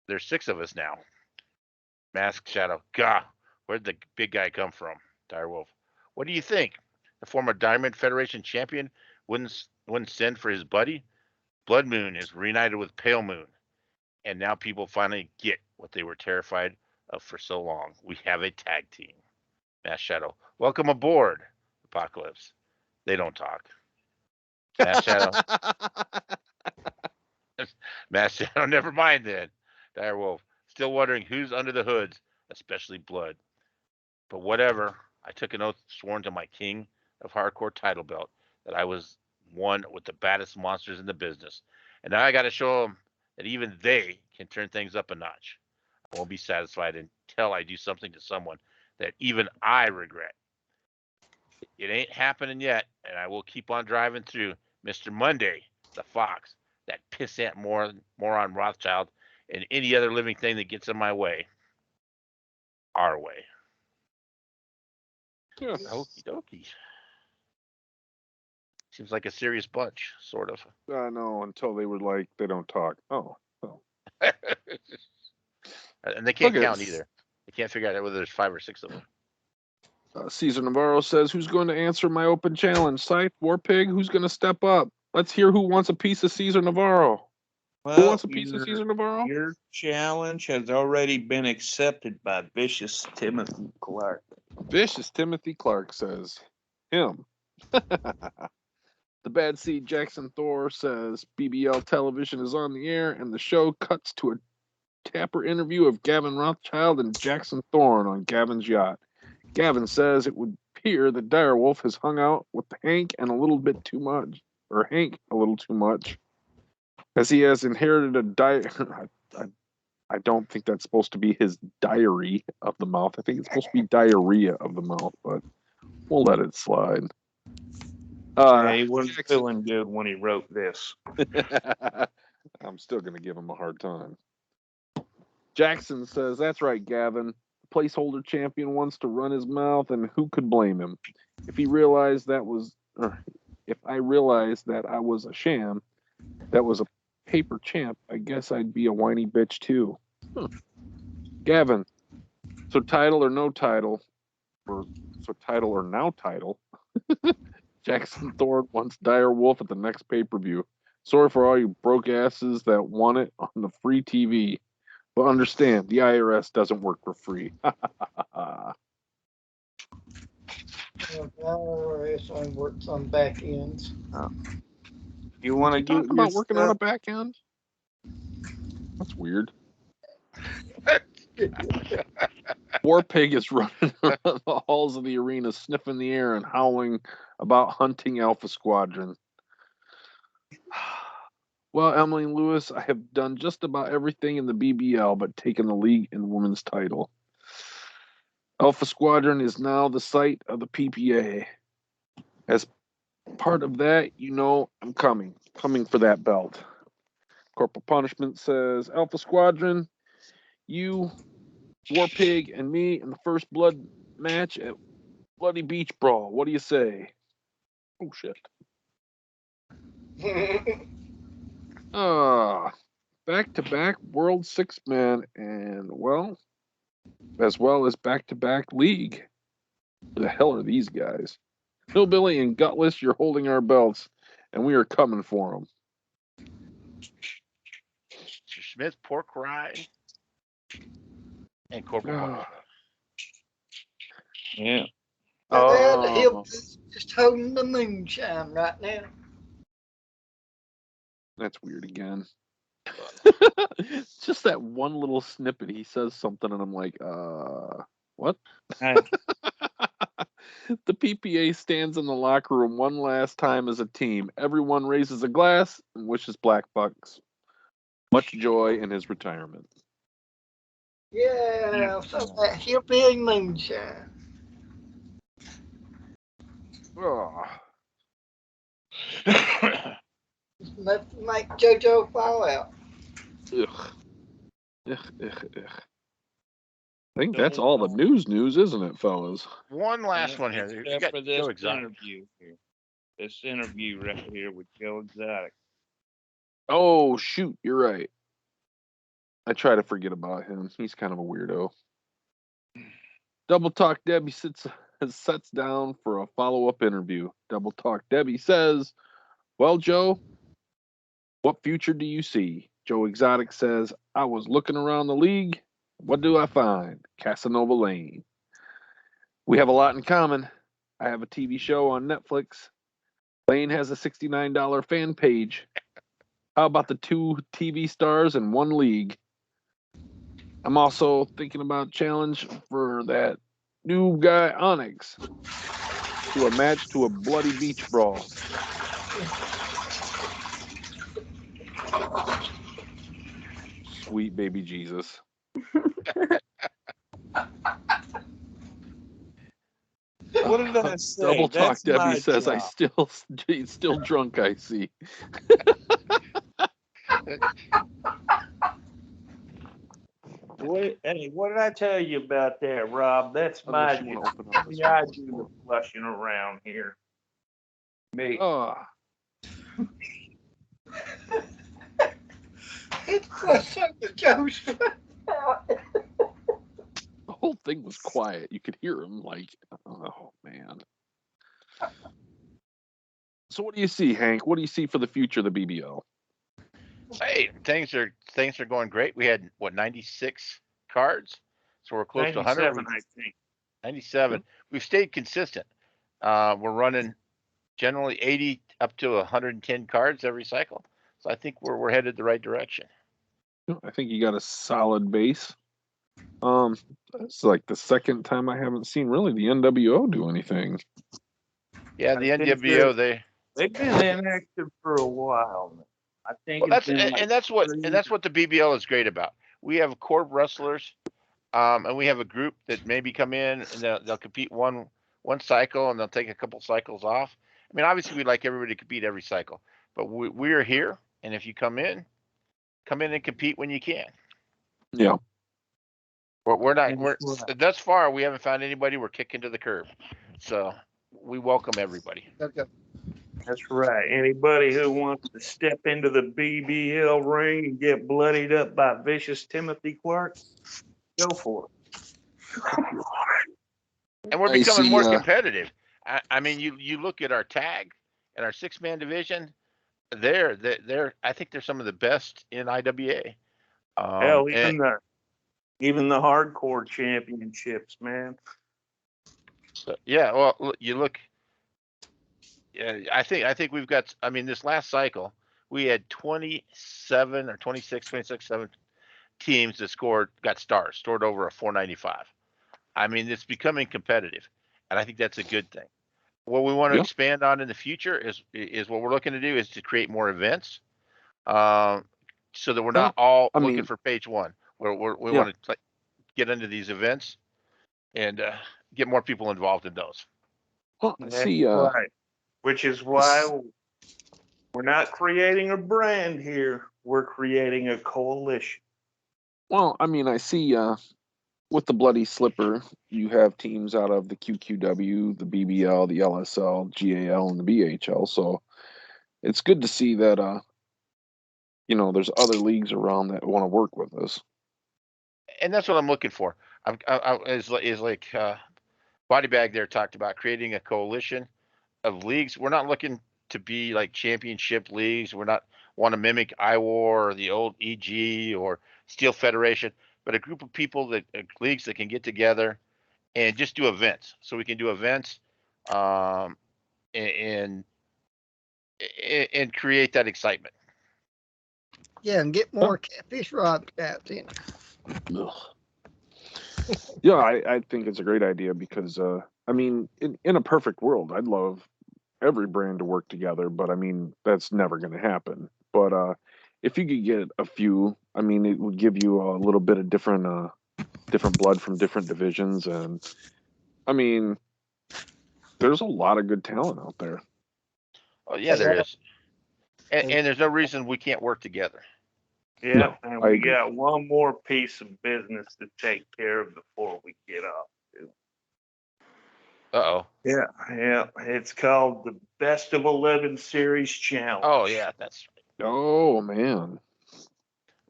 there's 6 of us now. Mask Shadow. Gah, where'd the big guy come from? Direwolf. What do you think? The former Diamond Federation champion wouldn't send for his buddy? Blood Moon is reunited with Pale Moon. And now people finally get what they were terrified of for so long. We have a tag team. Mask Shadow. Welcome aboard, Apocalypse. They don't talk. Mask Shadow. Mastiano, never mind then. Direwolf, still wondering who's under the hoods, especially Blood. But whatever, I took an oath sworn to my king of hardcore title belt that I was one with the baddest monsters in the business. And now I got to show them that even they can turn things up a notch. I won't be satisfied until I do something to someone that even I regret. It ain't happening yet, and I will keep on driving through Mr. Monday, the Fox, that pissant moron Rothschild, and any other living thing that gets in my way. Our way. Yeah. Okie dokie. Seems like a serious bunch, sort of. I know, until they were like, they don't talk. Oh. And they can't Okay. count either. They can't figure out whether there's 5 or 6 of them. Caesar Navarro says, who's going to answer my open challenge? Scythe, Warpig, who's going to step up? Let's hear who wants a piece of Caesar Navarro. Who wants a piece of Caesar Navarro? Your challenge has already been accepted by Vicious Timothy Clark. Vicious Timothy Clark says, him. The Bad Seed Jackson Thor says, BBL television is on the air, and the show cuts to a Tapper interview of Gavin Rothschild and Jackson Thorne on Gavin's yacht. Gavin says it would appear that Direwolf has hung out with Hank a little too much, as he has inherited a I don't think that's supposed to be his diary of the mouth. I think it's supposed to be diarrhea of the mouth, but we'll let it slide. He wasn't feeling good when he wrote this. I'm still going to give him a hard time. Jackson says, that's right, Gavin. The placeholder champion wants to run his mouth, and who could blame him? If I realized that I was a sham, that was a paper champ, I guess I'd be a whiny bitch too. Gavin, so title or no title, or so title or now title, Jackson Thorne wants Dire Wolf at the next pay-per-view. Sorry for all you broke asses that want it on the free TV. But understand, the IRS doesn't work for free. The IRS only works on back ends. You want to Talk get about working on a back end? That's weird. Warpig is running around the halls of the arena, sniffing the air and howling about hunting Alpha Squadron. Well, Emily Lewis, I have done just about everything in the BBL but taken the league and women's title. Alpha Squadron is now the site of the PPA. As part of that, I'm coming for that belt. Corporal Punishment says, Alpha Squadron, you, Warpig, and me in the first blood match at Bloody Beach Brawl. What do you say? Oh, shit. Back-to-back World Six-Man and, as well as back-to-back League. Who the hell are these guys? Hillbilly and Gutless, you're holding our belts, and we are coming for them. Mr. Smith, Pork Rye, and Corporal Punishment. Yeah. The hillbilly's just holding the moonshine right now. That's weird again. Just that one little snippet. He says something, and I'm like, what? Hey, The PPA stands in the locker room one last time as a team. Everyone raises a glass and wishes Black Bucks much joy in his retirement. Yeah, some of that hillbilly moonshine. Oh. Enough to make JoJo fall out. Ugh. I think that's all the news, isn't it, fellas? One last one here. You Except got for this Joe Exotic. interview here. This interview right here with Joe Exotic. Oh, shoot, you're right. I try to forget about him. He's kind of a weirdo. Double Talk Debbie sets down for a follow-up interview. Double Talk Debbie says, well, Joe, what future do you see? Joe Exotic says, I was looking around the league. What do I find? Casanova Lane. We have a lot in common. I have a TV show on Netflix. Lane has a $69 fan page. How about the 2 TV stars in 1 league? I'm also thinking about challenge for that new guy Onyx to a match to a bloody beach brawl. Sweet baby Jesus. What did I say? Double talk. That's Debbie my says I job. still drunk. I see. Hey, what did I tell you about that, Rob? That's my Unless you want job. to open up this Yeah, I one. do the flushing around here. Me. Oh, It's flushing the Joseph. the whole thing was quiet. You could hear him like, oh man. So what do you see, Hank? What do you see for the future of the BBL? Hey, things are going great. We had 96 cards, so we're close to 100. 97, I think. 97. We've stayed consistent. We're running generally 80 up to 110 cards every cycle, so I think we're headed the right direction. I think you got a solid base. It's like the second time I haven't seen really the NWO do anything. Yeah, the I think NWO they've been inactive for a while now. I think well, it's been like that's what the BBL is great about. We have core wrestlers, and we have a group that maybe come in and they'll compete one cycle and they'll take a couple cycles off. I mean, obviously we'd like everybody to compete every cycle, but we're here, and if you come in and compete when you can. Yeah. We're not. That's right. Thus far we haven't found anybody we're kicking to the curb, so we welcome everybody. That's right. Anybody who wants to step into the BBL ring and get bloodied up by vicious Timothy Clark, go for it. And we're I becoming see, more competitive. I mean, you look at our tag and our 6-man division. They're I think they're some of the best in IWA. Hell, And even the hardcore championships, man. so, yeah, well, you look. Yeah, I think we've got. I mean, this last cycle we had 27 or 26, 7 teams that got stars, scored over a 495. I mean, it's becoming competitive, and I think that's a good thing. What we want to Yeah. expand on in the future is what we're looking to do is to create more events, so that we're not all looking for page one. We want to get into these events and get more people involved in those. Well, I That's see. right. Which is why we're not creating a brand here. We're creating a coalition. Well, I mean, I see. With the Bloody Slipper, you have teams out of the QQW, the BBL, the LSL, GAL, and the BHL. So it's good to see that, there's other leagues around that want to work with us. And that's what I'm looking for. Is like Body Bag there talked about creating a coalition of leagues. We're not looking to be like championship leagues. We're not want to mimic IWAR or the old EG or Steel Federation, but a group of people leagues that can get together and just do events. So we can do events, and create that excitement. Yeah, and get more catfish rod traps in. Yeah, I think it's a great idea because, I mean, in a perfect world, I'd love every brand to work together, but I mean, that's never going to happen. But if you could get a few, I mean, it would give you a little bit of different blood from different divisions. And I mean, there's a lot of good talent out there. Oh yeah, there is. And there's no reason we can't work together. Yeah, No, and I we agree. got one more piece of business to take care of before we get off. Uh-oh. Yeah, it's called the Best of 11 Series Challenge. Oh yeah, that's right. Oh man.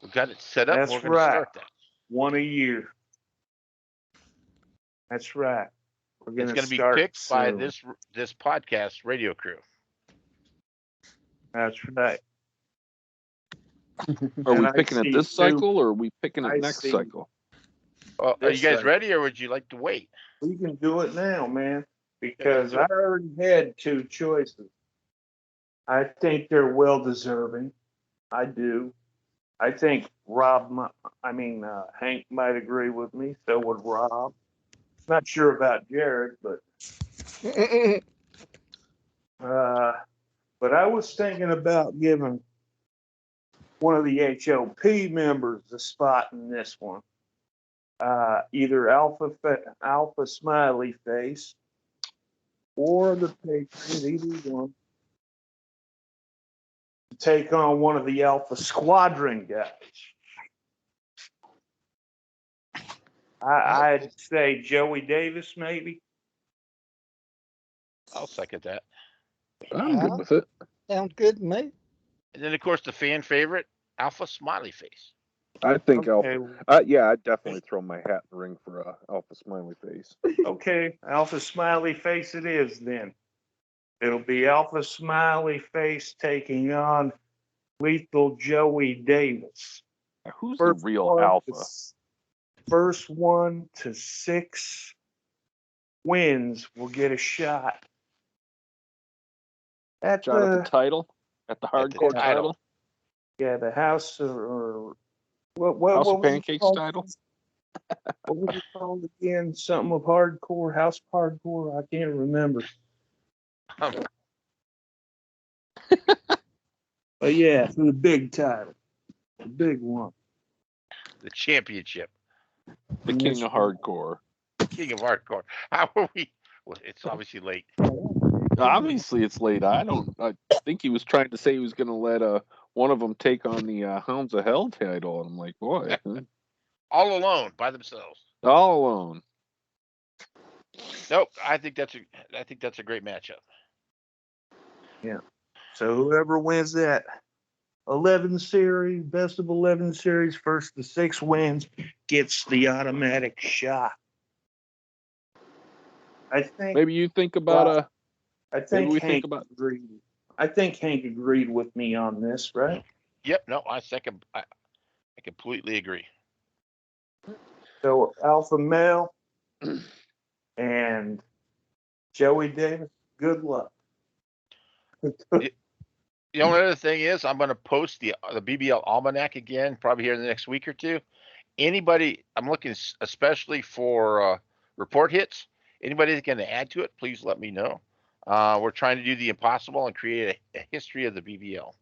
We've got it set up. That's We're going to right. start that. One a year. That's right. We're It's going going to to be start picked by soon. this podcast radio crew. That's right. Are we And I picking it see this two- cycle or are we picking it I next see. cycle? Are you This guys cycle. ready, or would you like to wait? We can do it now, man, because I already had two choices. I think they're well deserving. I do. I think Hank might agree with me. So would Rob. Not sure about Jared, but I was thinking about giving one of the HOP members a spot in this one. Either Alpha Smiley Face or the Patriot, either one, to take on one of the Alpha Squadron guys. I'd say Joey Davis, maybe. I'll second that. I'm good with it. Sounds good to me. And then, of course, the fan favorite, Alpha Smiley Face. I think Okay. Alpha. Yeah, I'd definitely throw my hat in the ring for Alpha Smiley Face. Okay, Alpha Smiley Face it is then. It'll be Alpha Smiley Face taking on Lethal Joey Davis. Who's the real Alpha? First 1 to 6 wins will get a shot at Shot at the title, at the hardcore title. title, yeah, the House or what House of was it Pancakes called? title. What was it called again? Something of hardcore, House of Hardcore. I can't remember. But yeah, for the big title, the big one. The championship. The King of Hardcore. King of Hardcore. How are we? Well, it's obviously late. Obviously, it's late. I think he was trying to say he was going to let one of them take on the Hounds of Hell title. And I'm like, boy, All alone by themselves. all alone. Nope. I think that's a great matchup. Yeah. So whoever wins that 11 series, best of 11 series, first to 6 wins, gets the automatic shot. I think Maybe you think about I think maybe we Hank think about. agreed. I think Hank agreed with me on this, right? Yep. No, I completely agree. So Alpha Male and Joey Davis, good luck. The only other thing is I'm going to post the BBL Almanac again, probably here in the next week or two. Anybody, I'm looking especially for report hits. Anybody that's going to add to it, please let me know. We're trying to do the impossible and create a history of the BBL.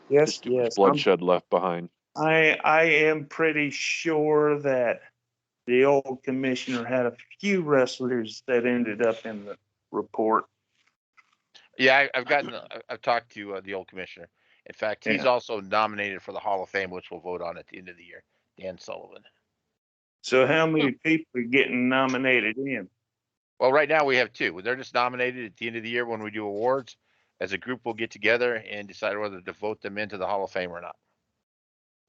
Yes, Too much yes. bloodshed left behind. I am pretty sure that the old commissioner had a few wrestlers that ended up in the report. Yeah, I've talked to the old commissioner. In fact, he's also nominated for the Hall of Fame, which we'll vote on at the end of the year. Dan Sullivan. So how many people are getting nominated in? Well, right now we have 2. They're just nominated at the end of the year when we do awards. As a group, we'll get together and decide whether to vote them into the Hall of Fame or not.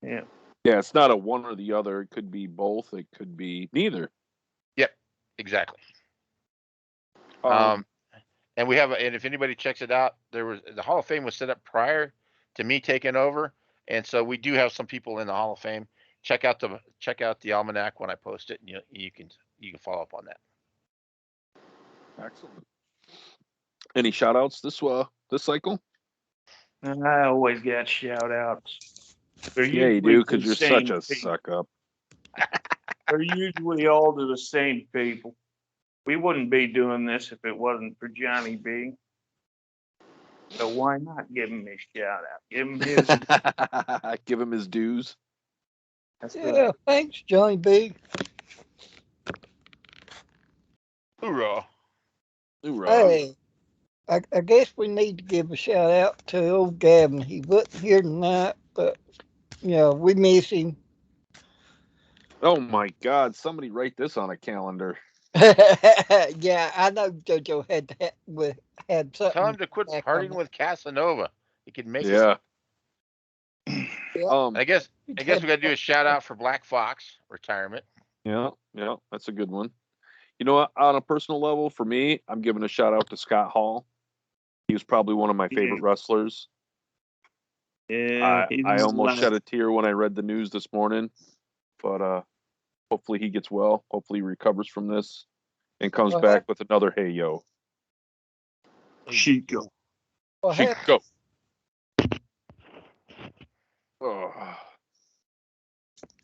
Yeah. Yeah, it's not a one or the other. It could be both. It could be neither. Yep, exactly. And we have, and if anybody checks it out, the Hall of Fame was set up prior to me taking over, and so we do have some people in the Hall of Fame. Check out the almanac when I post it, and you can follow up on that. Excellent. Any shout outs this cycle? I always got shout outs. Yeah, you do, because you're such a suck up. They're usually all to the same people. We wouldn't be doing this if it wasn't for Johnny B. So why not give him his shout out? Give him his. Give him his dues. That's Yeah, right. thanks, Johnny B. Hoorah! Hoorah. Hey, I guess we need to give a shout out to old Gavin. He wasn't here tonight, but we miss him. Oh my God! Somebody write this on a calendar. Yeah, I know JoJo had something. Tell him to quit back partying on with Casanova. He can make Yeah. Yeah. I guess we got to do a shout out for Black Fox retirement. Yeah, that's a good one. You know what? On a personal level, for me, I'm giving a shout out to Scott Hall. He was probably one of my favorite wrestlers. Yeah, I almost shed a tear when I read the news this morning, but hopefully he gets well. Hopefully he recovers from this and comes back with another hey yo. Chico. Well, Chico. Oh.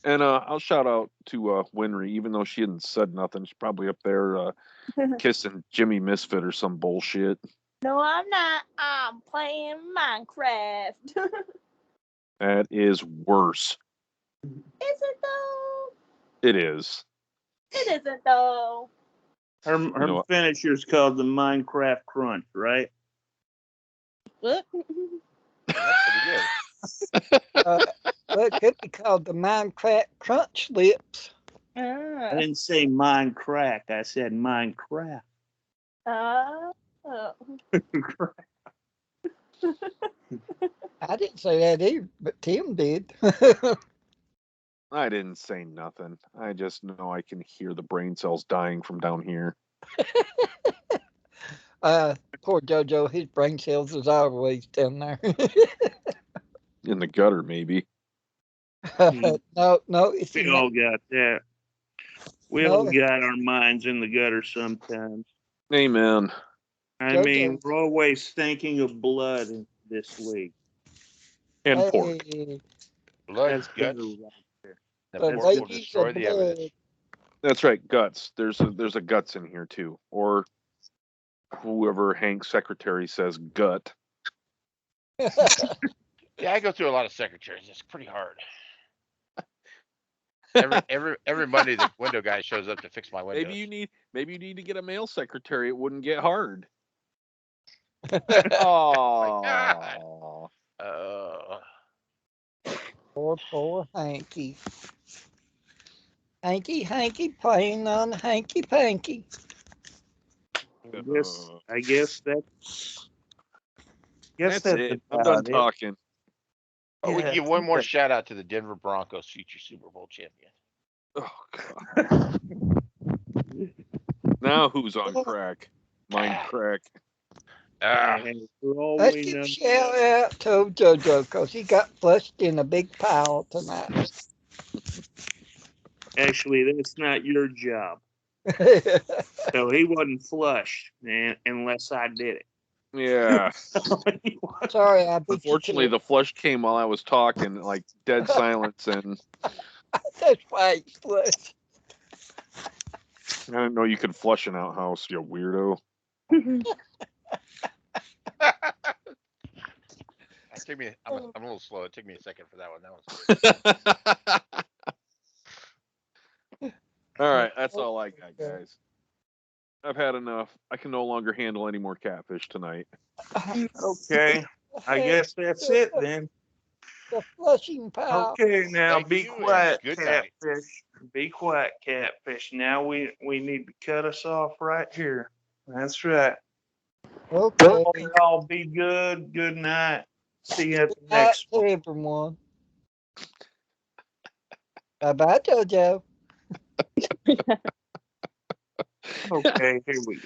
And I'll shout out to Winry, even though she hadn't said nothing. She's probably up there kissing Jimmy Misfit or some bullshit. No, I'm not. I'm playing Minecraft. That is worse. Is it though? It is. It isn't though. Her know- finisher's called the Minecraft Crunch, right? What? That's pretty good. Well, it could be called the Minecraft Crunch Lips. I didn't say Minecraft. I said Minecraft. Oh. I didn't say that either, but Tim did. I didn't say nothing. I just know I can hear the brain cells dying from down here. Poor JoJo, his brain cells is always down there. In the gutter, maybe. No, it's We in all got that. We No. all got our minds in the gutter sometimes. Amen. I Jojo. mean, we're always thinking of blood this week. And that. pork. Hey, Blood, That's guts, better right there. the but pork will ladies destroy of the blood. evidence. That's right, guts. There's a guts in here too. Or whoever Hank's secretary says gut. Yeah, I go through a lot of secretaries. It's pretty hard. Every Monday, the window guy shows up to fix my windows. Maybe you need to get a male secretary. It wouldn't get hard. God. Oh. Poor Hanky. Hanky playing on hanky panky. I guess that's That's it. I'm done talking. Oh, we can give one more shout out to the Denver Broncos, future Super Bowl champion. Oh God. Now who's on crack? Mind crack. For all Let's we give know, a shout out to JoJo because he got flushed in a big pile tonight. actually, that's not your job. So he wasn't flushed, man, unless I did it. Yeah. Sorry, I beat Unfortunately, you to the flush came while I was talking, like dead silence, and it. That's why he's flushed. I didn't know you could flush an outhouse, you weirdo. I'm a little slow. It took me a second for that one. That was All right, that's all I got, guys. I've had enough. I can no longer handle any more catfish tonight. Okay, I guess that's it then. The flushing pile. Okay, now Thank be you, and quiet, good night. catfish. Be quiet, catfish. Now we need to cut us off right here. That's right. Okay. Y'all be good. Good night. See you at the Good night next to one. everyone. Bye-bye, JoJo. Okay, here we go.